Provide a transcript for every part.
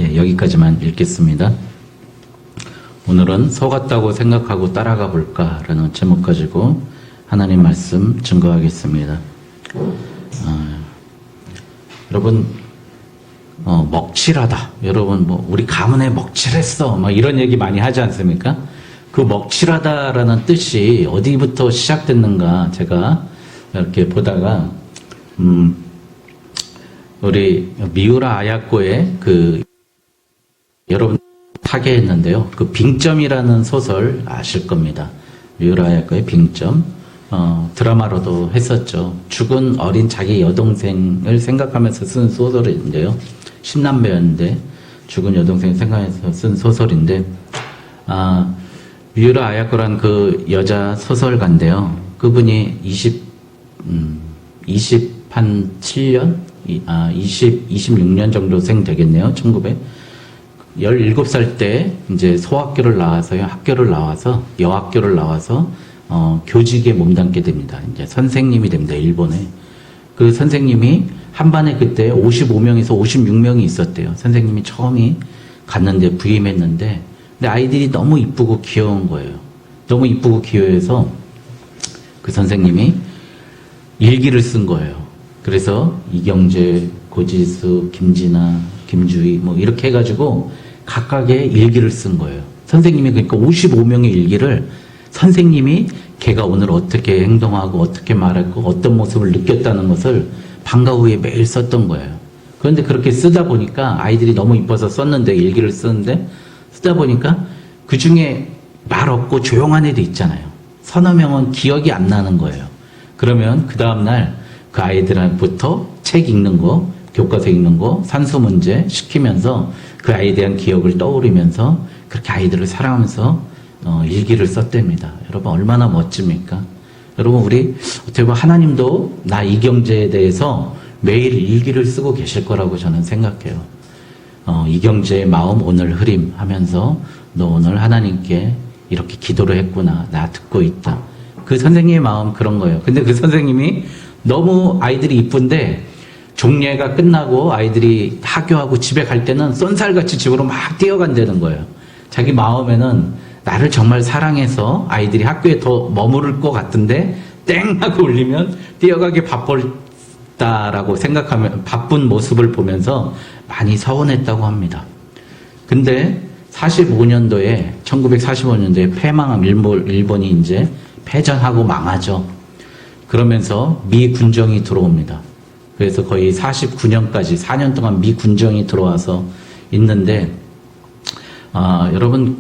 예, 여기까지만 읽겠습니다. 오늘은 속았다고 생각하고 따라가 볼까라는 제목 가지고 하나님 말씀 증거하겠습니다. 여러분, 먹칠하다. 여러분, 우리 가문에 먹칠했어. 이런 얘기 많이 하지 않습니까? 그 먹칠하다라는 뜻이 어디부터 시작됐는가 제가 이렇게 보다가, 우리 미우라 아야코의 여러분 타계했는데요. 그 빙점이라는 소설 아실 겁니다. 미우라 아야코의 빙점. 드라마로도 했었죠. 죽은 어린 자기 여동생을 생각하면서 쓴 소설인데요. 10남매였는데 죽은 여동생을 생각해서 쓴 소설인데, 미우라 아야코란 그 여자 소설가인데요. 그분이 26년 정도 생 되겠네요. 17살 때 이제 소학교를 나와서요. 여학교를 나와서 교직에 몸담게 됩니다. 이제 선생님이 됩니다. 일본에. 그 선생님이 한 반에 그때 55명에서 56명이 있었대요. 선생님이 처음이 갔는데 부임했는데, 근데 아이들이 너무 이쁘고 귀여운 거예요. 너무 이쁘고 귀여워서 그 선생님이 일기를 쓴 거예요. 그래서 이경재, 고지수, 김진아, 김주희 이렇게 해가지고 각각의 일기를 쓴 거예요. 선생님이 그러니까 55명의 일기를 선생님이 걔가 오늘 어떻게 행동하고 어떻게 말했고 어떤 모습을 느꼈다는 것을 방과 후에 매일 썼던 거예요. 그런데 그렇게 쓰다 보니까 아이들이 너무 이뻐서 썼는데, 일기를 쓰는데 쓰다 보니까 그 중에 말 없고 조용한 애도 있잖아요. 서너 명은 기억이 안 나는 거예요. 그러면 그 다음날 그 아이들부터 책 읽는 거, 교과서 읽는 거, 산수 문제 시키면서 그 아이에 대한 기억을 떠올리면서 그렇게 아이들을 사랑하면서 일기를 썼답니다. 여러분, 얼마나 멋집니까? 여러분, 우리 어떻게 보면 하나님도 나 이경재에 대해서 매일 일기를 쓰고 계실 거라고 저는 생각해요. 이경재의 마음 오늘 흐림 하면서 너 오늘 하나님께 이렇게 기도를 했구나. 나 듣고 있다. 그 선생님의 마음 그런 거예요. 근데 그 선생님이 너무 아이들이 이쁜데 종례가 끝나고 아이들이 학교하고 집에 갈 때는 쏜살같이 집으로 막 뛰어간다는 거예요. 자기 마음에는 나를 정말 사랑해서 아이들이 학교에 더 머무를 것 같은데 땡 하고 울리면 뛰어가기 바빴다라고 생각하면, 바쁜 모습을 보면서 많이 서운했다고 합니다. 근데 1945년도에 패망한 일본이 이제 패전하고 망하죠. 그러면서 미 군정이 들어옵니다. 그래서 거의 49년까지 4년 동안 미 군정이 들어와서 있는데, 여러분,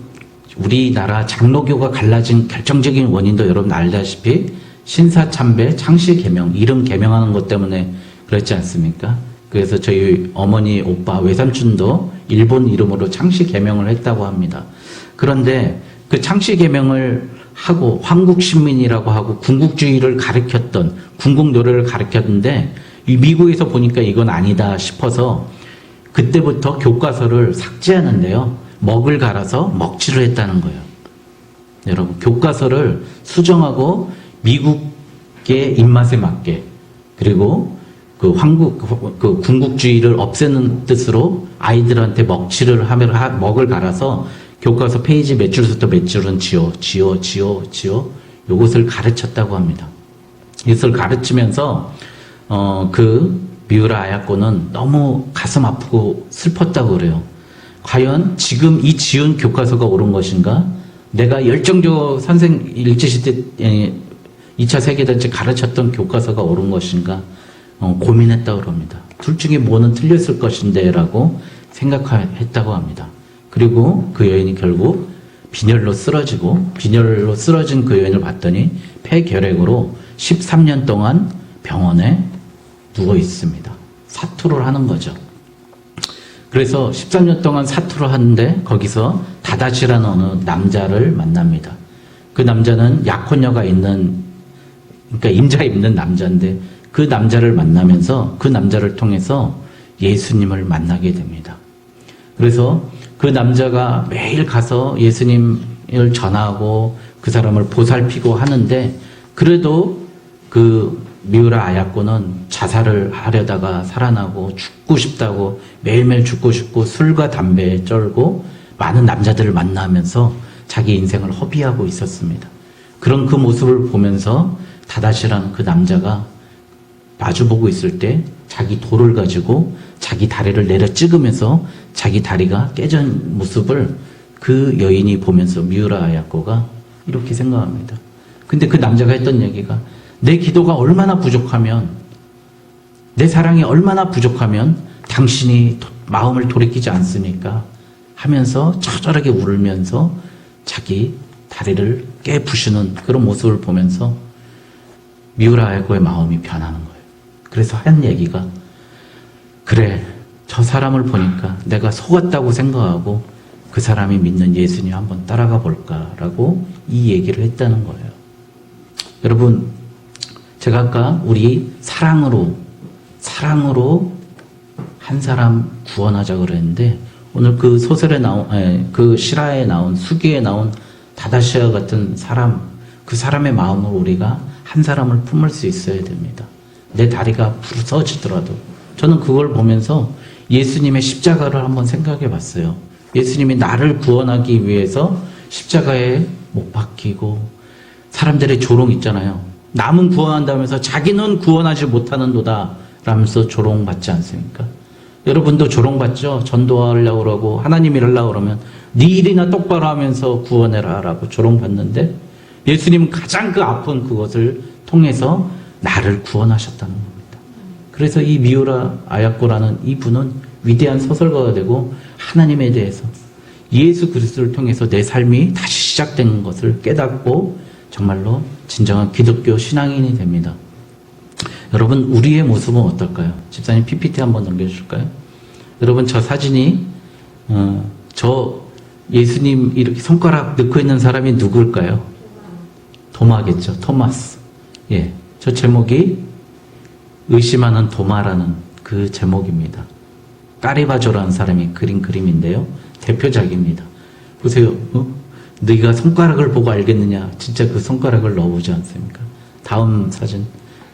우리나라 장로교가 갈라진 결정적인 원인도 여러분 알다시피 신사참배 창씨개명, 이름 개명하는 것 때문에 그렇지 않습니까? 그래서 저희 어머니, 오빠, 외삼촌도 일본 이름으로 창씨개명을 했다고 합니다. 그런데 그 창씨개명을 하고 황국신민이라고 하고 군국주의를 가르쳤던, 군국 노래를 가르쳤는데 미국에서 보니까 이건 아니다 싶어서 그때부터 교과서를 삭제하는데요. 먹을 갈아서 먹칠을 했다는 거예요. 여러분, 교과서를 수정하고 미국의 입맛에 맞게, 그리고 그 군국주의를 없애는 뜻으로 아이들한테 먹칠을 하면 먹을 갈아서 교과서 페이지 몇 줄부터 몇 줄은 지워 요것을 가르쳤다고 합니다. 이것을 가르치면서 그 미우라 아야코는 너무 가슴 아프고 슬펐다고 그래요. 과연 지금 이 지은 교과서가 옳은 것인가? 내가 열정적 일제시대 2차 세계대전 가르쳤던 교과서가 옳은 것인가? 고민했다고 그럽니다. 둘 중에 뭐는 틀렸을 것인데 라고 생각했다고 합니다. 그리고 그 여인이 결국 빈혈로 쓰러진 그 여인을 봤더니 폐결핵으로 13년 동안 병원에 누워 있습니다. 사투를 하는 거죠. 그래서 13년 동안 사투를 하는데 거기서 다다시라는 어느 남자를 만납니다. 그 남자는 약혼녀가 있는, 그러니까 임자 있는 남자인데 그 남자를 만나면서 그 남자를 통해서 예수님을 만나게 됩니다. 그래서 그 남자가 매일 가서 예수님을 전하고 그 사람을 보살피고 하는데, 그래도 그 미우라 아야코는 자살을 하려다가 살아나고 죽고 싶다고 매일매일 죽고 싶고 술과 담배에 쩔고 많은 남자들을 만나면서 자기 인생을 허비하고 있었습니다. 그런 그 모습을 보면서 다다시라는 그 남자가 마주보고 있을 때 자기 돌을 가지고 자기 다리를 내려 찍으면서 자기 다리가 깨진 모습을 그 여인이 보면서 미우라 아야코가 이렇게 생각합니다. 근데 그 남자가 했던 얘기가 내 기도가 얼마나 부족하면 내 사랑이 얼마나 부족하면 당신이 마음을 돌이키지 않습니까? 하면서 처절하게 울면서 자기 다리를 깨부수는 그런 모습을 보면서 미우라 아야코의 마음이 변하는 거예요. 그래서 한 얘기가 그래 저 사람을 보니까 내가 속았다고 생각하고 그 사람이 믿는 예수님 한번 따라가 볼까라고 이 얘기를 했다는 거예요. 여러분 제가 아까 우리 사랑으로 한 사람 구원하자 그랬는데 오늘 그 소설에 나온 그 실화에 나온 수기에 나온 다다시아 같은 사람 그 사람의 마음을 우리가 한 사람을 품을 수 있어야 됩니다. 내 다리가 부서지더라도 저는 그걸 보면서 예수님의 십자가를 한번 생각해 봤어요. 예수님이 나를 구원하기 위해서 십자가에 못 박히고 사람들의 조롱 있잖아요. 남은 구원한다면서 자기는 구원하지 못하는도다 라면서 조롱받지 않습니까? 여러분도 조롱받죠? 전도하려고 그러고 하나님 일하려고 그러면 네 일이나 똑바로 하면서 구원해라 라고 조롱받는데 예수님은 가장 그 아픈 그것을 통해서 나를 구원하셨다는 겁니다. 그래서 이 미우라 아야코라는 이분은 위대한 소설가가 되고 하나님에 대해서 예수 그리스도를 통해서 내 삶이 다시 시작된 것을 깨닫고 정말로 진정한 기독교 신앙인이 됩니다. 여러분 우리의 모습은 어떨까요? 집사님 PPT 한번 넘겨주실까요? 여러분 저 사진이 저 예수님 이렇게 손가락 넣고 있는 사람이 누굴까요? 도마겠죠. 토마스. 예, 저 제목이 의심하는 도마라는 그 제목입니다. 까리바조라는 사람이 그린 그림인데요. 대표작입니다. 보세요. 네가 손가락을 보고 알겠느냐. 진짜 그 손가락을 넣어보지 않습니까? 다음 사진.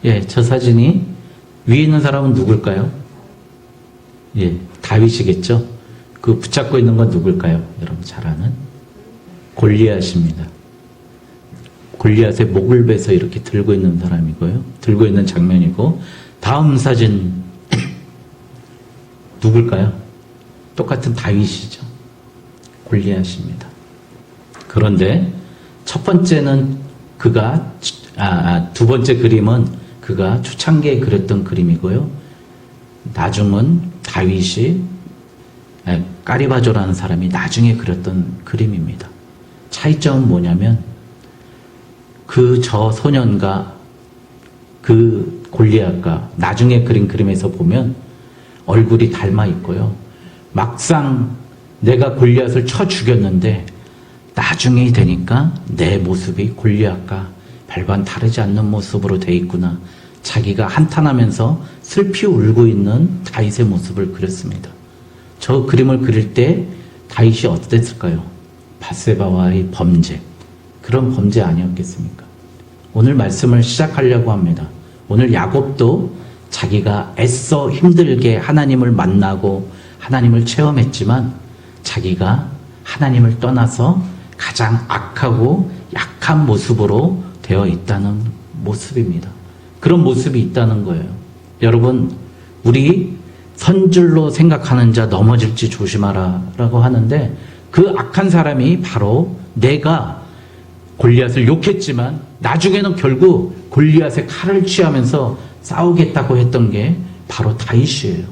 예, 저 사진이 위에 있는 사람은 누굴까요? 예, 다윗이겠죠. 그 붙잡고 있는 건 누굴까요? 여러분 잘 아는 골리앗입니다. 골리앗의 목을 베서 이렇게 들고 있는 사람이고요. 들고 있는 장면이고 다음 사진 누굴까요? 똑같은 다윗이죠. 골리앗입니다. 그런데 첫 번째는 그가 두 번째 그림은 그가 초창기에 그렸던 그림이고요. 나중은 다윗이 까리바조라는 사람이 나중에 그렸던 그림입니다. 차이점은 뭐냐면 그 저 소년과 그 골리앗과 나중에 그린 그림에서 보면 얼굴이 닮아 있고요. 막상 내가 골리앗을 쳐 죽였는데 나중에 되니까 내 모습이 골리앗과 별반 다르지 않는 모습으로 돼 있구나. 자기가 한탄하면서 슬피 울고 있는 다윗의 모습을 그렸습니다. 저 그림을 그릴 때 다윗이 어땠을까요? 밧세바와의 범죄. 그런 범죄 아니었겠습니까? 오늘 말씀을 시작하려고 합니다. 오늘 야곱도 자기가 애써 힘들게 하나님을 만나고 하나님을 체험했지만 자기가 하나님을 떠나서 가장 악하고 약한 모습으로 되어 있다는 모습입니다. 그런 모습이 있다는 거예요. 여러분, 우리 선줄로 생각하는 자 넘어질지 조심하라 라고 하는데 그 악한 사람이 바로 내가 골리앗을 욕했지만 나중에는 결국 골리앗의 칼을 취하면서 싸우겠다고 했던 게 바로 다윗이에요.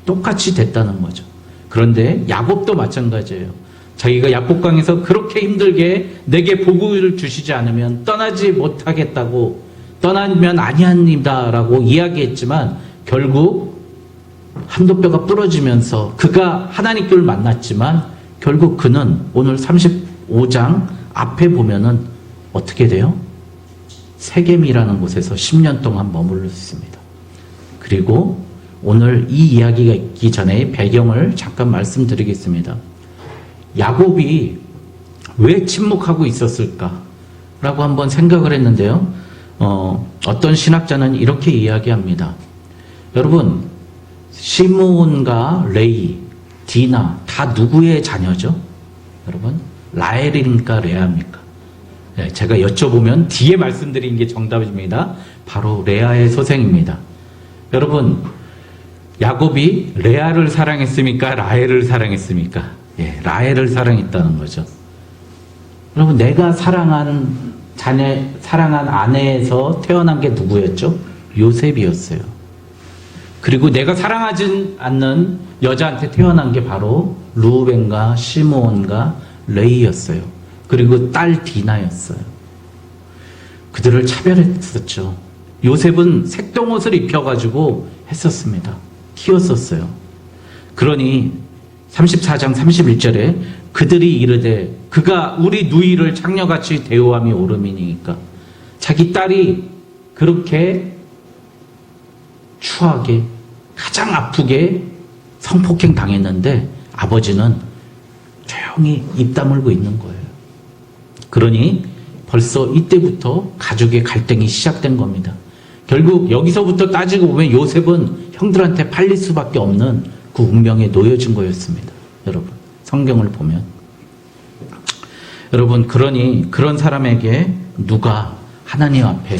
똑같이 됐다는 거죠. 그런데 야곱도 마찬가지예요. 자기가 야복강에서 그렇게 힘들게 내게 복을 주시지 않으면 떠나지 못하겠다고 떠나면 아니합니다 라고 이야기했지만 결국 한도뼈가 부러지면서 그가 하나님께를 만났지만 결국 그는 오늘 35장 앞에 보면은 어떻게 돼요? 세겜이라는 곳에서 10년 동안 머물렀습니다. 그리고 오늘 이 이야기가 있기 전에 배경을 잠깐 말씀드리겠습니다. 야곱이 왜 침묵하고 있었을까? 라고 한번 생각을 했는데요. 어떤 신학자는 이렇게 이야기합니다. 여러분, 시므온과 레이, 디나 다 누구의 자녀죠? 여러분, 라헬입니까? 레아입니까? 네, 제가 여쭤보면 뒤에 말씀드린 게 정답입니다. 바로 레아의 소생입니다. 여러분, 야곱이 레아를 사랑했습니까? 라헬을 사랑했습니까? 예, 라헬을 사랑했다는 거죠. 여러분, 내가 사랑한 사랑한 아내에서 태어난 게 누구였죠? 요셉이었어요. 그리고 내가 사랑하지 않는 여자한테 태어난 게 바로 루벤과 시므온과 레이였어요. 그리고 딸 디나였어요. 그들을 차별했었죠. 요셉은 색동옷을 입혀가지고 했었습니다. 키웠었어요. 그러니 34장 31절에 그들이 이르되 그가 우리 누이를 창녀같이 대우함이 옳음이니까. 자기 딸이 그렇게 추하게 가장 아프게 성폭행 당했는데 아버지는 조용히 입 다물고 있는 거예요. 그러니 벌써 이때부터 가족의 갈등이 시작된 겁니다. 결국 여기서부터 따지고 보면 요셉은 형들한테 팔릴 수밖에 없는 그 운명에 놓여진 거였습니다. 여러분, 성경을 보면. 여러분, 그러니 그런 사람에게 누가 하나님 앞에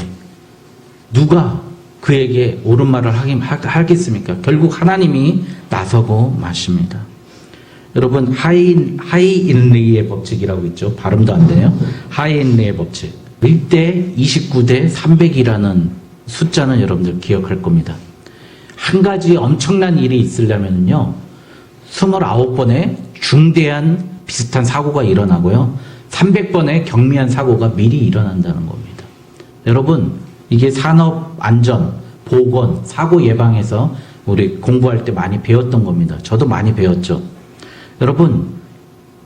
누가 그에게 옳은 말을 하겠습니까? 결국 하나님이 나서고 마십니다. 여러분, 하이인리의 법칙이라고 있죠. 발음도 안 되네요. 하이인리의 법칙. 1대 29대 300이라는 숫자는 여러분들 기억할 겁니다. 한 가지 엄청난 일이 있으려면요, 29번의 중대한 비슷한 사고가 일어나고요, 300번의 경미한 사고가 미리 일어난다는 겁니다. 여러분, 이게 산업 안전, 보건, 사고 예방에서 우리 공부할 때 많이 배웠던 겁니다. 저도 많이 배웠죠. 여러분,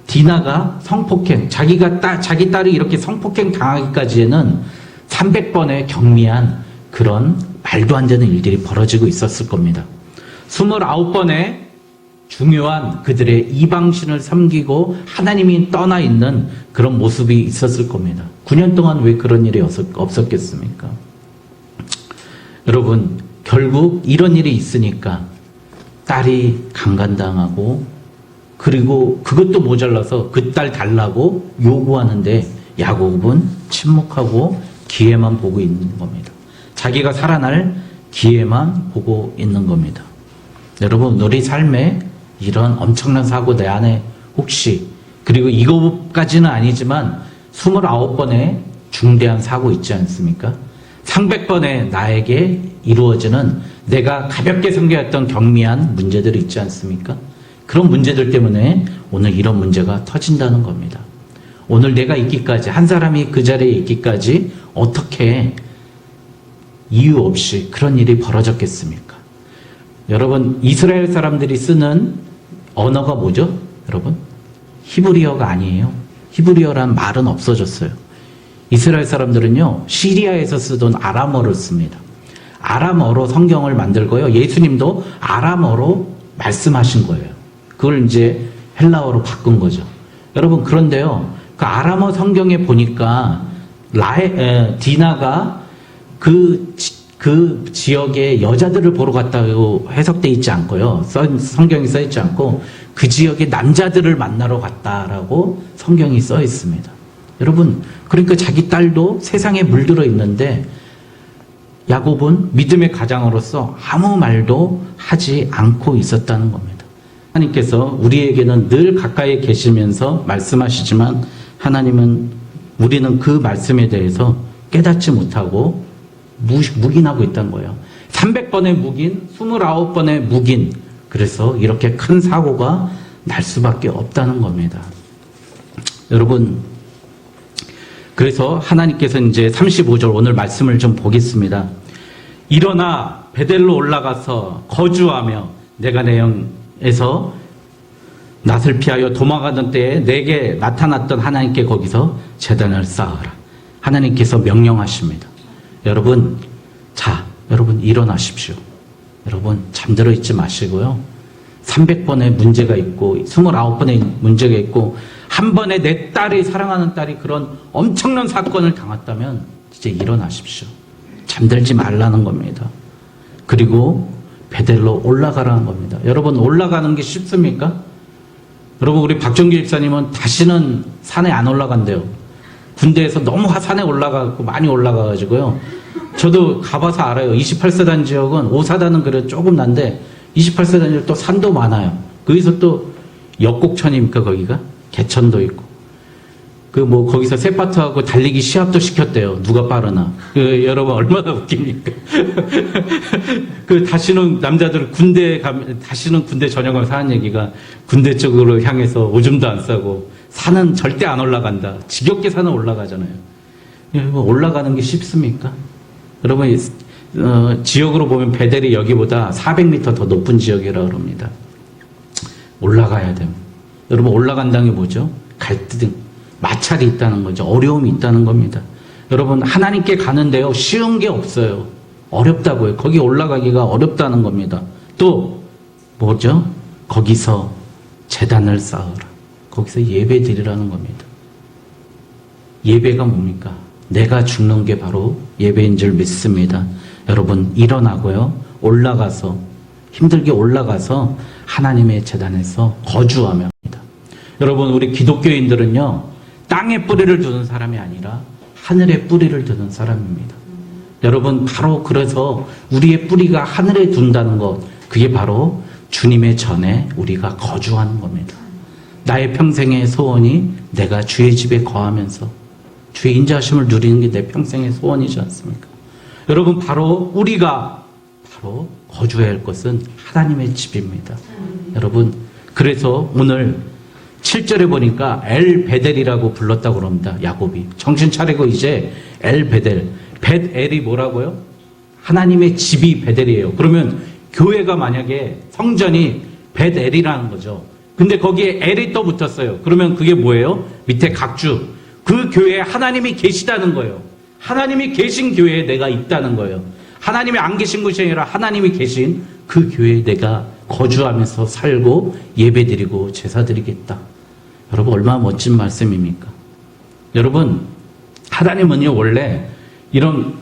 디나가 성폭행, 자기 딸이 이렇게 성폭행 당하기까지에는 300번의 경미한 그런 말도 안 되는 일들이 벌어지고 있었을 겁니다. 29번의 중요한 그들의 이방신을 섬기고 하나님이 떠나 있는 그런 모습이 있었을 겁니다. 9년 동안 왜 그런 일이 없었겠습니까? 여러분, 결국 이런 일이 있으니까 딸이 강간당하고, 그리고 그것도 모자라서 그 딸 달라고 요구하는데 야곱은 침묵하고 기회만 보고 있는 겁니다. 자기가 살아날 기회만 보고 있는 겁니다. 여러분, 우리 삶에 이런 엄청난 사고 내 안에 혹시, 그리고 이거까지는 아니지만 29번의 중대한 사고 있지 않습니까? 300번의 나에게 이루어지는 내가 가볍게 생각했던 경미한 문제들이 있지 않습니까? 그런 문제들 때문에 오늘 이런 문제가 터진다는 겁니다. 오늘 내가 있기까지, 한 사람이 그 자리에 있기까지 어떻게 이유 없이 그런 일이 벌어졌겠습니까? 여러분, 이스라엘 사람들이 쓰는 언어가 뭐죠? 여러분, 히브리어가 아니에요. 히브리어란 말은 없어졌어요. 이스라엘 사람들은요, 시리아에서 쓰던 아람어를 씁니다. 아람어로 성경을 만들고요, 예수님도 아람어로 말씀하신 거예요. 그걸 이제 헬라어로 바꾼 거죠. 여러분, 그런데요, 그 아람어 성경에 보니까 디나가 그 지역에 여자들을 보러 갔다고 해석되어 있지 않고요, 성경이 써 있지 않고 그 지역에 남자들을 만나러 갔다라고 성경이 써 있습니다. 여러분, 그러니까 자기 딸도 세상에 물들어 있는데 야곱은 믿음의 가장으로서 아무 말도 하지 않고 있었다는 겁니다. 하나님께서 우리에게는 늘 가까이 계시면서 말씀하시지만 우리는 그 말씀에 대해서 깨닫지 못하고 묵인하고 있다는 거예요. 300번의 묵인, 29번의 묵인. 그래서 이렇게 큰 사고가 날 수밖에 없다는 겁니다. 여러분, 그래서 하나님께서 이제 35절 오늘 말씀을 좀 보겠습니다. 일어나 베델로 올라가서 거주하며 내가 내 영에서 낯을 피하여 도망가던 때에 내게 나타났던 하나님께 거기서 제단을 쌓아라. 하나님께서 명령하십니다. 여러분, 여러분 일어나십시오. 여러분 잠들어 있지 마시고요. 300번의 문제가 있고 29번의 문제가 있고 한 번에 내 딸이, 사랑하는 딸이 그런 엄청난 사건을 당했다면 이제 일어나십시오. 잠들지 말라는 겁니다. 그리고 베델로 올라가라는 겁니다. 여러분, 올라가는 게 쉽습니까? 여러분, 우리 박정기 집사님은 다시는 산에 안 올라간대요. 군대에서 너무 산에 올라가고 많이 올라가가지고요. 저도 가봐서 알아요. 28사단 지역은 5사단은 그래 조금 난데 28사단 지역 또 산도 많아요. 거기서 또 역곡천입니까 거기가? 개천도 있고. 거기서 세파트하고 달리기 시합도 시켰대요. 누가 빠르나. 여러분, 얼마나 웃깁니까? 다시는 남자들 군대 가면, 다시는 군대 전역하면서 하는 얘기가 군대 쪽으로 향해서 오줌도 안 싸고 산은 절대 안 올라간다. 지겹게 산은 올라가잖아요. 여러분, 올라가는 게 쉽습니까? 여러분, 지역으로 보면 베델이 여기보다 400m 더 높은 지역이라고 그럽니다. 올라가야 됩니다. 여러분, 올라간다는 게 뭐죠? 갈등, 마찰이 있다는 거죠. 어려움이 있다는 겁니다. 여러분, 하나님께 가는데요, 쉬운 게 없어요. 어렵다고요. 거기 올라가기가 어렵다는 겁니다. 또 뭐죠? 거기서 제단을 쌓으라. 거기서 예배 드리라는 겁니다. 예배가 뭡니까? 내가 죽는 게 바로 예배인 줄 믿습니다. 여러분, 일어나고요, 올라가서, 힘들게 올라가서 하나님의 제단에서 거주하며 합니다. 여러분, 우리 기독교인들은요, 땅에 뿌리를 두는 사람이 아니라 하늘에 뿌리를 두는 사람입니다. 여러분, 바로 그래서 우리의 뿌리가 하늘에 둔다는 것, 그게 바로 주님의 전에 우리가 거주하는 겁니다. 나의 평생의 소원이 내가 주의 집에 거하면서 주의 인자하심을 누리는 게 내 평생의 소원이지 않습니까? 여러분, 바로 우리가 바로 거주해야 할 것은 하나님의 집입니다. 여러분, 그래서 오늘 7절에 보니까 엘 베델이라고 불렀다고 그럽니다. 야곱이 정신 차리고 이제 엘 베델, 벳엘이 뭐라고요? 하나님의 집이 베델이에요. 그러면 교회가 만약에 성전이 벳엘이라는 거죠. 근데 거기에 엘이 또 붙었어요. 그러면 그게 뭐예요? 밑에 각주, 그 교회에 하나님이 계시다는 거예요. 하나님이 계신 교회에 내가 있다는 거예요. 하나님이 안 계신 곳이 아니라 하나님이 계신 그 교회에 내가 거주하면서 살고 예배드리고 제사드리겠다. 여러분, 얼마나 멋진 말씀입니까? 여러분, 하나님은요, 원래 이런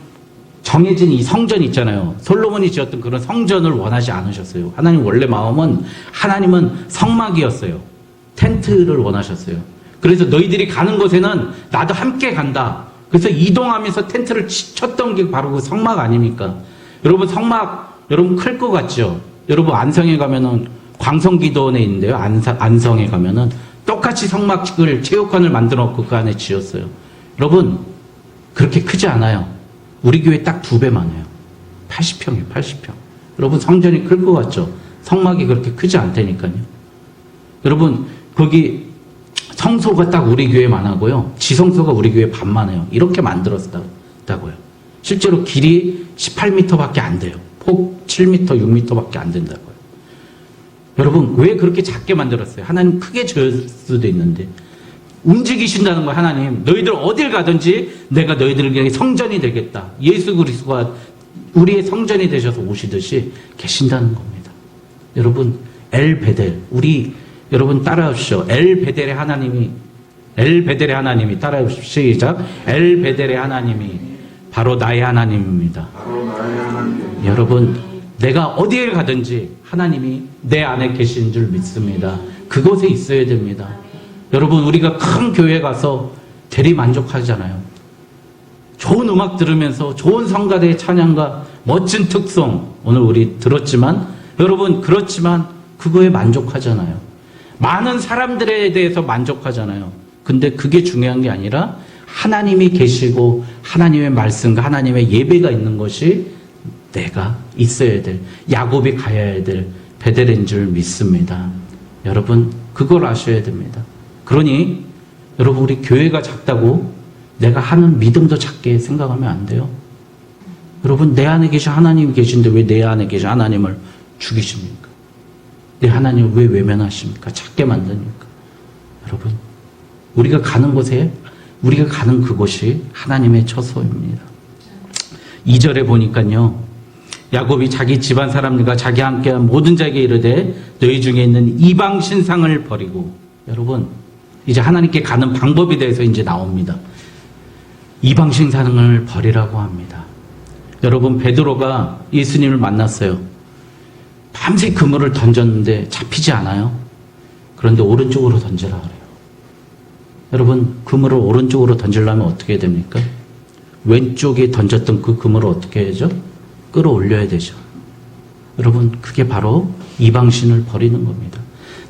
정해진 이 성전 있잖아요. 솔로몬이 지었던 그런 성전을 원하지 않으셨어요. 하나님 원래 마음은, 하나님은 성막이었어요. 텐트를 원하셨어요. 그래서 너희들이 가는 곳에는 나도 함께 간다. 그래서 이동하면서 텐트를 쳤던 게 바로 그 성막 아닙니까? 여러분, 성막 여러분 클 것 같죠? 여러분, 안성에 가면은 광성기도원에 있는데요. 안성에 가면은 똑같이 성막을 체육관을 만들어 놓고 그 안에 지었어요. 여러분, 그렇게 크지 않아요. 우리 교회 딱 2배 많아요. 80평이에요. 80평. 여러분, 성전이 클 것 같죠? 성막이 그렇게 크지 않다니까요. 여러분, 거기 성소가 딱 우리 교회만 하고요, 지성소가 우리 교회 반만 해요. 이렇게 만들었다고요. 실제로 길이 18m밖에 안 돼요. 폭 7m, 6m밖에 안 된다고요. 여러분, 왜 그렇게 작게 만들었어요? 하나님 크게 지을 수도 있는데. 움직이신다는 거예요. 하나님, 너희들 어딜 가든지 내가 너희들에게 성전이 되겠다. 예수 그리스도가 우리의 성전이 되셔서 오시듯이 계신다는 겁니다. 여러분, 엘 베델, 우리 여러분 따라하십시오. 엘 베델의 하나님이, 엘 베델의 하나님이, 따라하십시오. 시작. 엘 베델의 하나님이 바로 나의 하나님입니다. 바로 나의 하나님. 여러분, 내가 어디에 가든지 하나님이 내 안에 계신 줄 믿습니다. 그곳에 있어야 됩니다. 여러분, 우리가 큰 교회 가서 대리 만족하잖아요. 좋은 음악 들으면서 좋은 성가대의 찬양과 멋진 특송 오늘 우리 들었지만, 여러분, 그렇지만 그거에 만족하잖아요. 많은 사람들에 대해서 만족하잖아요. 근데 그게 중요한 게 아니라 하나님이 계시고 하나님의 말씀과 하나님의 예배가 있는 것이 내가 있어야 될, 야곱이 가야 될 베델인 줄 믿습니다. 여러분, 그걸 아셔야 됩니다. 그러니 여러분, 우리 교회가 작다고 내가 하는 믿음도 작게 생각하면 안 돼요. 여러분, 내 안에 계신 하나님이 계신데 왜 내 안에 계신 하나님을 죽이십니까? 내 하나님을 왜 외면하십니까? 작게 만드니까. 여러분, 우리가 가는 곳에, 우리가 가는 그곳이 하나님의 처소입니다. 2절에 보니까요, 야곱이 자기 집안 사람들과 자기 함께한 모든 자에게 이르되 너희 중에 있는 이방 신상을 버리고, 여러분, 이제 하나님께 가는 방법에 대해서 이제 나옵니다. 이방 신상을 버리라고 합니다. 여러분, 베드로가 예수님을 만났어요. 밤새 그물을 던졌는데 잡히지 않아요. 그런데 오른쪽으로 던지라 그래요. 여러분, 그물을 오른쪽으로 던지려면 어떻게 해야 됩니까? 왼쪽에 던졌던 그 그물을 어떻게 해야죠? 끌어올려야 되죠. 여러분, 그게 바로 이방신을 버리는 겁니다.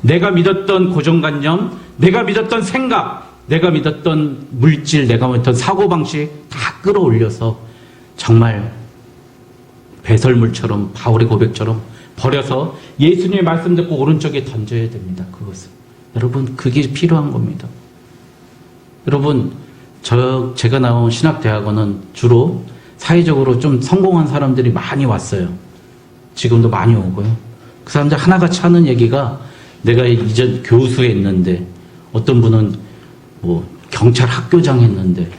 내가 믿었던 고정관념, 내가 믿었던 생각, 내가 믿었던 물질, 내가 믿었던 사고방식 다 끌어올려서 정말 배설물처럼, 바울의 고백처럼 버려서 예수님의 말씀 듣고 오른쪽에 던져야 됩니다. 그것을. 여러분, 그게 필요한 겁니다. 여러분, 제가 나온 신학대학원은 주로 사회적으로 좀 성공한 사람들이 많이 왔어요. 지금도 많이 오고요. 그 사람들 하나같이 하는 얘기가 내가 이전 교수했는데, 어떤 분은 뭐 경찰 학교장 했는데,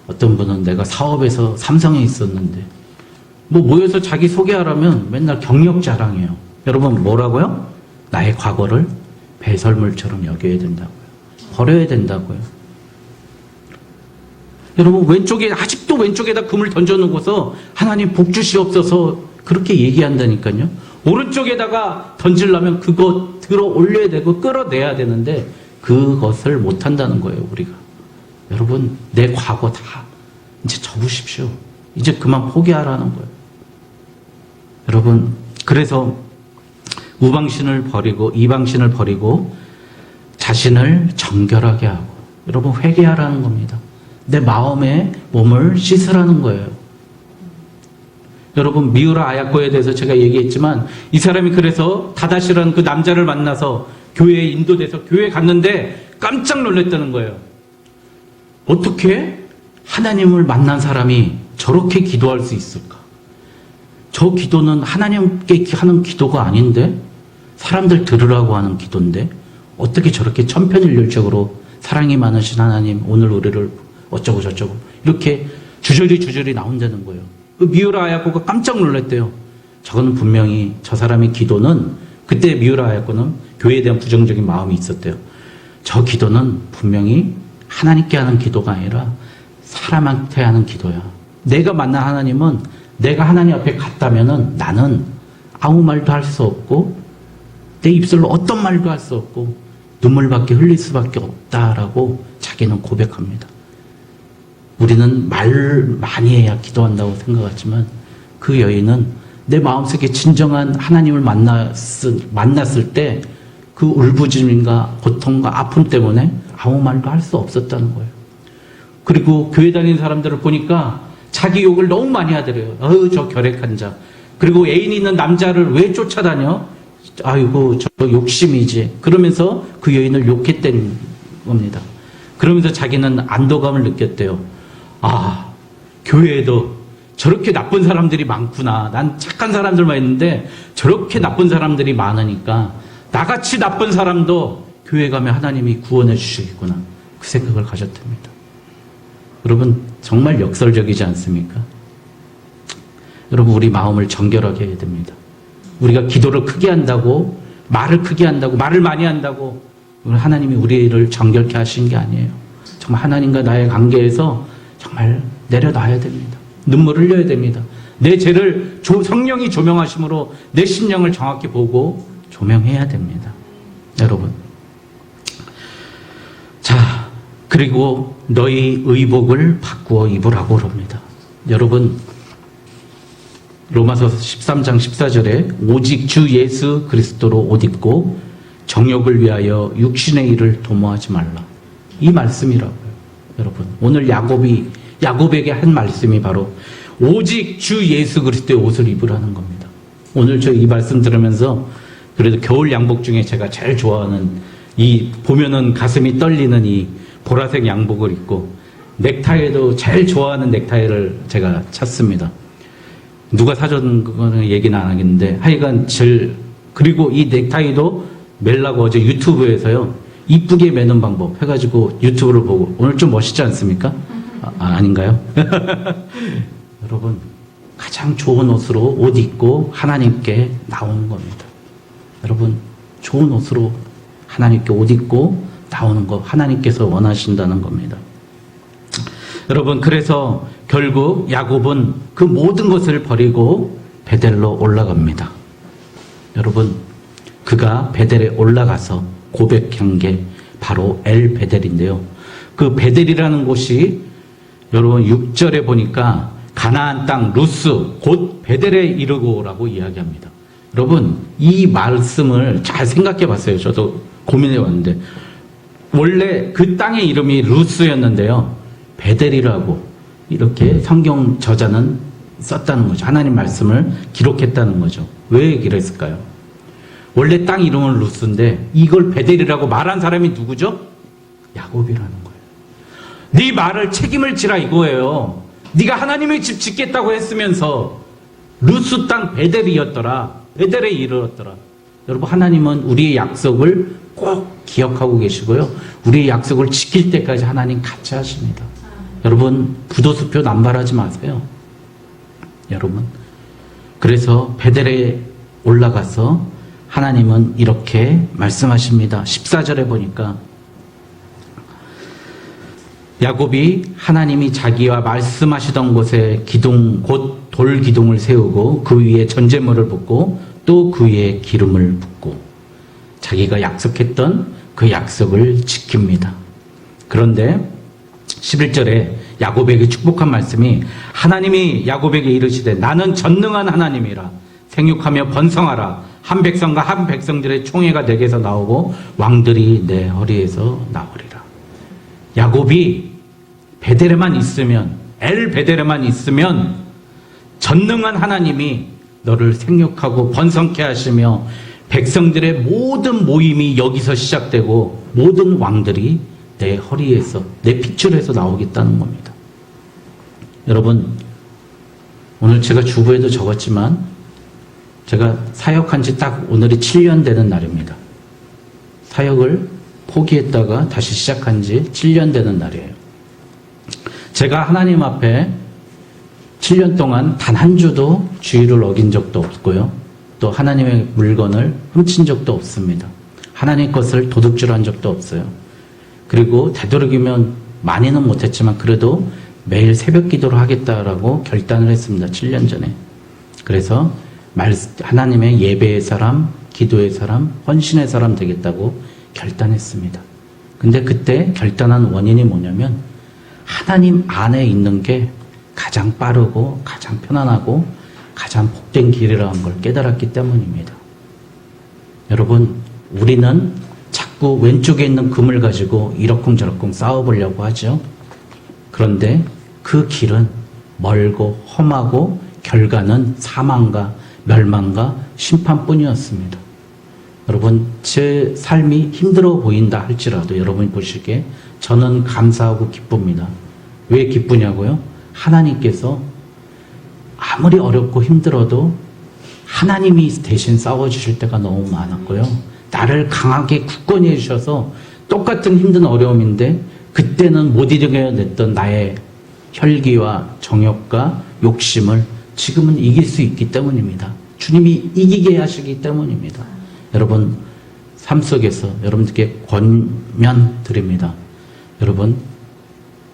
어떤 분은 내가 사업에서 삼성에 있었는데, 뭐 모여서 자기 소개하라면 맨날 경력 자랑해요. 여러분, 뭐라고요? 나의 과거를 배설물처럼 여겨야 된다고요. 버려야 된다고요. 여러분, 아직도 왼쪽에다 금을 던져놓고서 하나님 복 주시옵소서 그렇게 얘기한다니까요. 오른쪽에다가 던지려면 그거 들어 올려야 되고 끌어내야 되는데 그것을 못한다는 거예요, 우리가. 여러분, 내 과거 다 이제 접으십시오. 이제 그만 포기하라는 거예요. 여러분, 그래서 우방신을 버리고 이방신을 버리고 자신을 정결하게 하고, 여러분, 회개하라는 겁니다. 내 마음의 몸을 씻으라는 거예요. 여러분, 미우라 아야코에 대해서 제가 얘기했지만 이 사람이 그래서 다다시라는 그 남자를 만나서 교회에 인도돼서 교회에 갔는데 깜짝 놀랐다는 거예요. 어떻게 하나님을 만난 사람이 저렇게 기도할 수 있을까? 저 기도는 하나님께 하는 기도가 아닌데, 사람들 들으라고 하는 기도인데 어떻게 저렇게 천편일률적으로 사랑이 많으신 하나님 오늘 우리를 어쩌고 저쩌고 이렇게 주저리 나온다는 거예요. 그 미우라 아야코가 깜짝 놀랐대요. 저거는 분명히 저 사람의 기도는, 그때 미우라 아야코는 교회에 대한 부정적인 마음이 있었대요. 저 기도는 분명히 하나님께 하는 기도가 아니라 사람한테 하는 기도야. 내가 만난 하나님은 내가 하나님 앞에 갔다면은 나는 아무 말도 할 수 없고 내 입술로 어떤 말도 할 수 없고 눈물밖에 흘릴 수밖에 없다라고 자기는 고백합니다. 우리는 말 많이 해야 기도한다고 생각하지만 그 여인은 내 마음속에 진정한 하나님을 만났을 때 그 울부짖음과 고통과 아픔 때문에 아무 말도 할 수 없었다는 거예요. 그리고 교회 다니는 사람들을 보니까 자기 욕을 너무 많이 하더래요. 저 결핵한 자. 그리고 애인 있는 남자를 왜 쫓아다녀? 아이고, 저 욕심이지. 그러면서 그 여인을 욕했다는 겁니다. 그러면서 자기는 안도감을 느꼈대요. 아, 교회에도 저렇게 나쁜 사람들이 많구나. 난 착한 사람들만 있는데 저렇게 나쁜 사람들이 많으니까 나같이 나쁜 사람도 교회 가면 하나님이 구원해 주시겠구나. 그 생각을 가졌답니다. 여러분, 정말 역설적이지 않습니까? 여러분, 우리 마음을 정결하게 해야 됩니다. 우리가 기도를 크게 한다고, 말을 크게 한다고, 말을 많이 한다고 하나님이 우리를 정결케 하신 게 아니에요. 정말 하나님과 나의 관계에서 정말 내려놔야 됩니다. 눈물을 흘려야 됩니다. 내 죄를 성령이 조명하심으로 내 심령을 정확히 보고 조명해야 됩니다. 여러분. 자, 그리고 너희 의복을 바꾸어 입으라고 그럽니다. 여러분, 로마서 13장 14절에 오직 주 예수 그리스도로 옷 입고 정욕을 위하여 육신의 일을 도모하지 말라. 이 말씀이라고요. 여러분, 오늘 야곱에게 한 말씀이 바로 오직 주 예수 그리스도의 옷을 입으라는 겁니다. 오늘 저 이 말씀 들으면서 그래도 겨울 양복 중에 제가 제일 좋아하는, 이 보면은 가슴이 떨리는 이 보라색 양복을 입고 넥타이도 제일 좋아하는 넥타이를 제가 찾습니다. 누가 사준 거는 얘기는 안 하겠는데 하여간 그리고 이 넥타이도 매려고 어제 유튜브에서요 이쁘게 매는 방법 해가지고 유튜브를 보고 오늘 좀 멋있지 않습니까? 아닌가요? 여러분, 가장 좋은 옷으로 옷 입고 하나님께 나오는 겁니다. 여러분, 좋은 옷으로 하나님께 옷 입고 나오는 거 하나님께서 원하신다는 겁니다. 여러분, 그래서 결국 야곱은 그 모든 것을 버리고 베델로 올라갑니다. 여러분, 그가 베델에 올라가서 고백한 게 바로 엘 베델인데요. 그 베델이라는 곳이 여러분 6절에 보니까 가나안 땅 루스 곧 베델에 이르고라고 이야기합니다. 여러분, 이 말씀을 잘 생각해 봤어요. 저도 고민해 봤는데 원래 그 땅의 이름이 루스였는데요, 베델이라고 이렇게 성경 저자는 썼다는 거죠. 하나님 말씀을 기록했다는 거죠. 왜 그랬을까요? 원래 땅 이름은 루스인데 이걸 베델이라고 말한 사람이 누구죠? 야곱이라는 거예요. 네 말을 책임을 지라 이거예요. 네가 하나님의 집 짓겠다고 했으면서 루스 땅 베델이었더라. 베델에 이르렀더라. 여러분, 하나님은 우리의 약속을 꼭 기억하고 계시고요, 우리의 약속을 지킬 때까지 하나님 같이 하십니다. 여러분, 부도수표 남발하지 마세요. 여러분, 그래서 베델에 올라가서 하나님은 이렇게 말씀하십니다. 14절에 보니까 야곱이 하나님이 자기와 말씀하시던 곳에 기둥 곧 돌 기둥을 세우고 그 위에 전제물을 붓고 또 그 위에 기름을 붓고 자기가 약속했던 그 약속을 지킵니다. 그런데 11절에 야곱에게 축복한 말씀이 하나님이 야곱에게 이르시되 나는 전능한 하나님이라 생육하며 번성하라 한 백성과 한 백성들의 총회가 내게서 나오고 왕들이 내 허리에서 나오리라. 야곱이 베델에만 있으면, 엘 베델에만 있으면 전능한 하나님이 너를 생육하고 번성케 하시며 백성들의 모든 모임이 여기서 시작되고 모든 왕들이 내 허리에서, 내 핏줄에서 나오겠다는 겁니다. 여러분, 오늘 제가 주부에도 적었지만 제가 사역한 지 딱 오늘이 7년 되는 날입니다. 사역을 포기했다가 다시 시작한 지 7년 되는 날이에요. 제가 하나님 앞에 7년 동안 단 한 주도 주의를 어긴 적도 없고요, 또 하나님의 물건을 훔친 적도 없습니다. 하나님 것을 도둑질한 적도 없어요. 그리고 되도록이면 많이는 못했지만 그래도 매일 새벽 기도를 하겠다라고 결단을 했습니다. 7년 전에. 그래서 하나님의 예배의 사람, 기도의 사람, 헌신의 사람 되겠다고 결단했습니다. 근데 그때 결단한 원인이 뭐냐면 하나님 안에 있는 게 가장 빠르고 가장 편안하고 가장 복된 길이라는 걸 깨달았기 때문입니다. 여러분, 우리는 자꾸 왼쪽에 있는 금을 가지고 이러쿵저러쿵 싸워보려고 하죠. 그런데 그 길은 멀고 험하고 결과는 사망과 멸망과 심판뿐이었습니다. 여러분, 제 삶이 힘들어 보인다 할지라도 여러분이 보시기에 저는 감사하고 기쁩니다. 왜 기쁘냐고요? 하나님께서 아무리 어렵고 힘들어도 하나님이 대신 싸워주실 때가 너무 많았고요, 나를 강하게 굳건히 해주셔서 똑같은 힘든 어려움인데 그때는 못 이겨냈던 나의 혈기와 정욕과 욕심을 지금은 이길 수 있기 때문입니다. 주님이 이기게 하시기 때문입니다. 여러분, 삶 속에서 여러분들께 권면 드립니다. 여러분,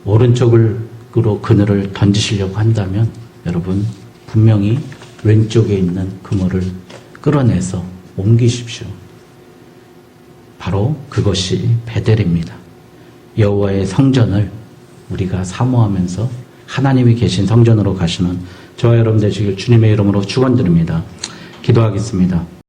오른쪽으로 그늘을 던지시려고 한다면 여러분 분명히 왼쪽에 있는 그물을 끌어내서 옮기십시오. 바로 그것이 베델입니다. 여호와의 성전을 우리가 사모하면서 하나님이 계신 성전으로 가시는 저와 여러분 되시길 주님의 이름으로 축원드립니다. 기도하겠습니다.